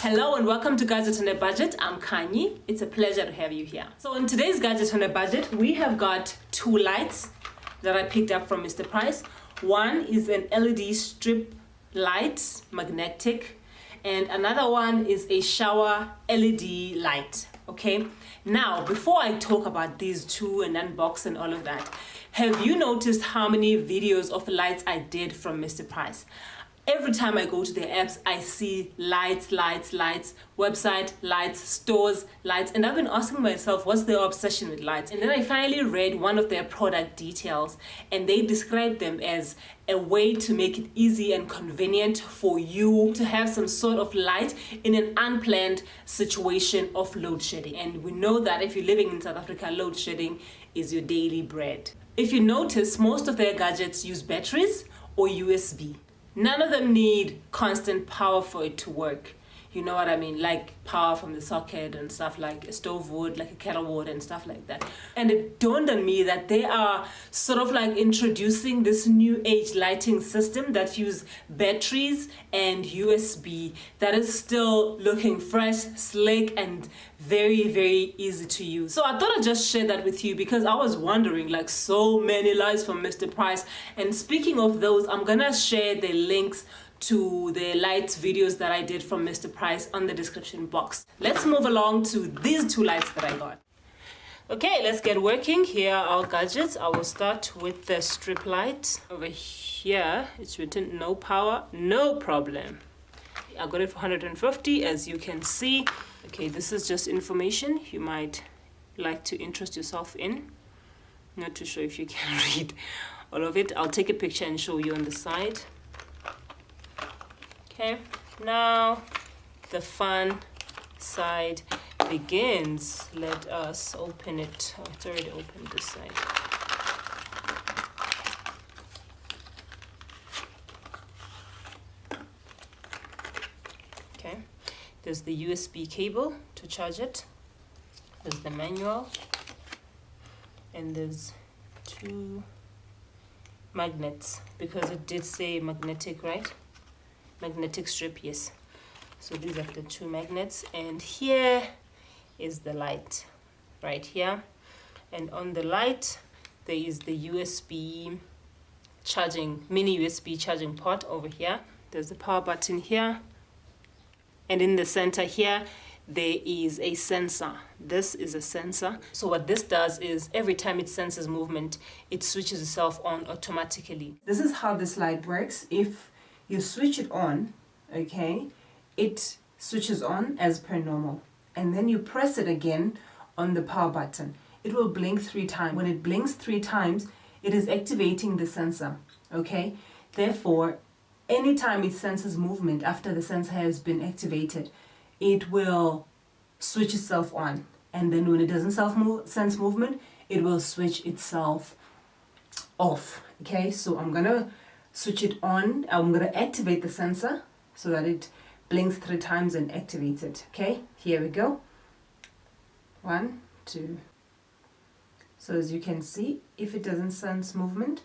Hello and welcome to Gadget on a Budget. I'm Kanye. It's a pleasure to have you here. So in today's Gadget on a Budget, we have got two lights that I picked up from Mr. Price. One is an LED strip light, magnetic, and another one is a shower LED light. Okay, now before I talk about these two and unbox and all of that, have you noticed how many videos of lights I did from Mr. Price? Every time I go to their apps, I see lights, website, lights, stores, lights. And I've been asking myself, what's their obsession with lights? And then I finally read one of their product details, and they described them as a way to make it easy and convenient for you to have some sort of light in an unplanned situation of load shedding. And we know that if you're living in South Africa, load shedding is your daily bread. If you notice, most of their gadgets use batteries or USB. None of them need constant power for it to work. You know what I mean? Like power from the socket and stuff, like a stove would, like a kettle would and stuff like that. And it dawned on me that they are sort of like introducing this new age lighting system that use batteries and USB that is still looking fresh, slick, and very, very easy to use. So I thought I'd just share that with you because I was wondering, like, so many lights from Mr. Price. And speaking of those, I'm gonna share the links to the lights videos that I did from Mr. Price on the description box. Let's move along to these two lights that I got. Okay, let's get working. Here are our gadgets. I will start with the strip light. Over here, it's written no power, no problem. I got it for 150, as you can see. Okay, this is just information you might like to interest yourself in. Not too sure if you can read all of it. I'll take a picture and show you on the side. Okay, now the fun side begins. Let us open it. Oh, it's already opened this side. Okay, there's the USB cable to charge it. There's the manual. And there's two magnets because it did say magnetic, right? Magnetic strip, yes. So these are the two magnets, and here is the light right here. And on the light there is the USB charging, mini USB charging port over here. There's the power button here, and in the center here there is a sensor. This is a sensor. So what this does is every time it senses movement, it switches itself on automatically. This is how this light works. If you switch it on, okay, it switches on as per normal. And then you press it again on the power button. It will blink 3 times. When it blinks 3 times, it is activating the sensor, okay? Therefore, anytime it senses movement after the sensor has been activated, it will switch itself on. And then when it doesn't sense movement, it will switch itself off, okay? So I'm gonna switch it on. I'm going to activate the sensor so that it blinks 3 times and activates it. Okay, here we go. 1, 2. So as you can see, if it doesn't sense movement,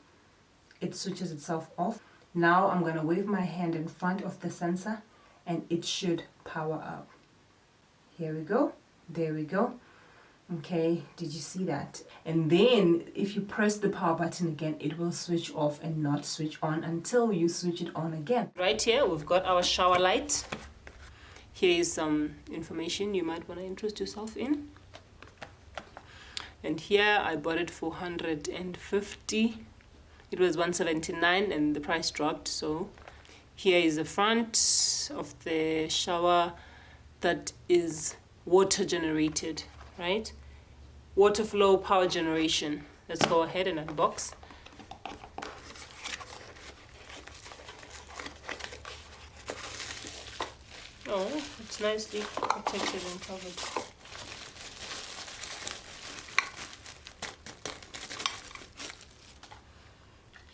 it switches itself off. Now I'm going to wave my hand in front of the sensor and it should power up. Here we go. There we go. Okay, did you see that? And then if you press the power button again, it will switch off and not switch on until you switch it on again. Right here, we've got our shower light. Here is some information you might want to interest yourself in. And here I bought it for 150. It was 179 and the price dropped. So here is the front of the shower that is water generated. Right? Water flow power generation. Let's go ahead and unbox. Oh, it's nicely protected and covered.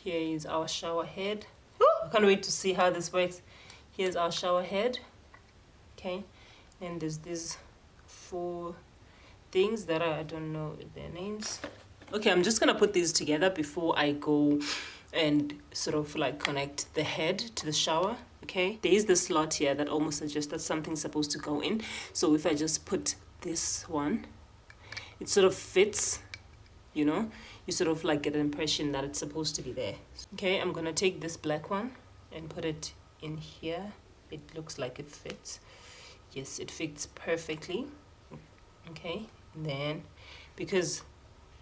Here is our shower head. I can't wait to see how this works. Here's our shower head. Okay, and there's these 4 things that I don't know their names. Okay, I'm just gonna put these together before I go and sort of like connect the head to the shower. Okay, there is the slot here that almost suggests that something's supposed to go in. So if I just put this one, it sort of fits, you know, you sort of like get an impression that it's supposed to be there. Okay, I'm gonna take this black one and put it in here. It looks like it fits. Yes, it fits perfectly. Okay, and then because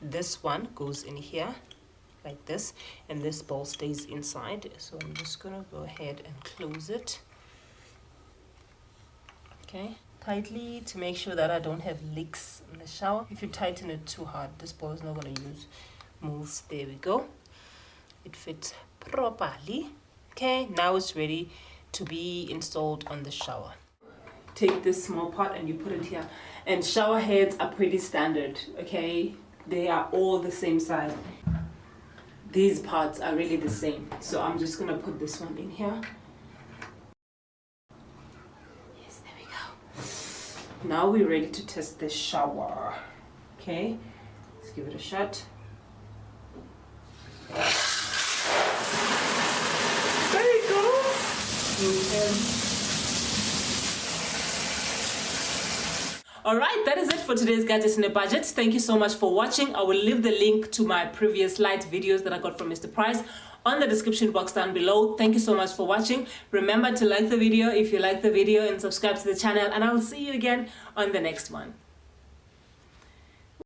this one goes in here like this, and this ball stays inside, so I'm just gonna go ahead and close it, okay, tightly, to make sure that I don't have leaks in the shower. If you tighten it too hard, this ball is not gonna move. There we go, it fits properly. Okay, now it's ready to be installed on the shower. Take this small part and you put it here, and shower heads are pretty standard, okay, they are all the same size. These parts are really the same, so I'm just gonna put this one in here. Yes, there we go. Now we're ready to test the shower. Okay, let's give it a shot. There it goes. Okay. Alright, that is it for today's Gadgets in a Budget. Thank you so much for watching. I will leave the link to my previous light videos that I got from Mr. Price on the description box down below. Thank you so much for watching. Remember to like the video if you like the video and subscribe to the channel, and I will see you again on the next one.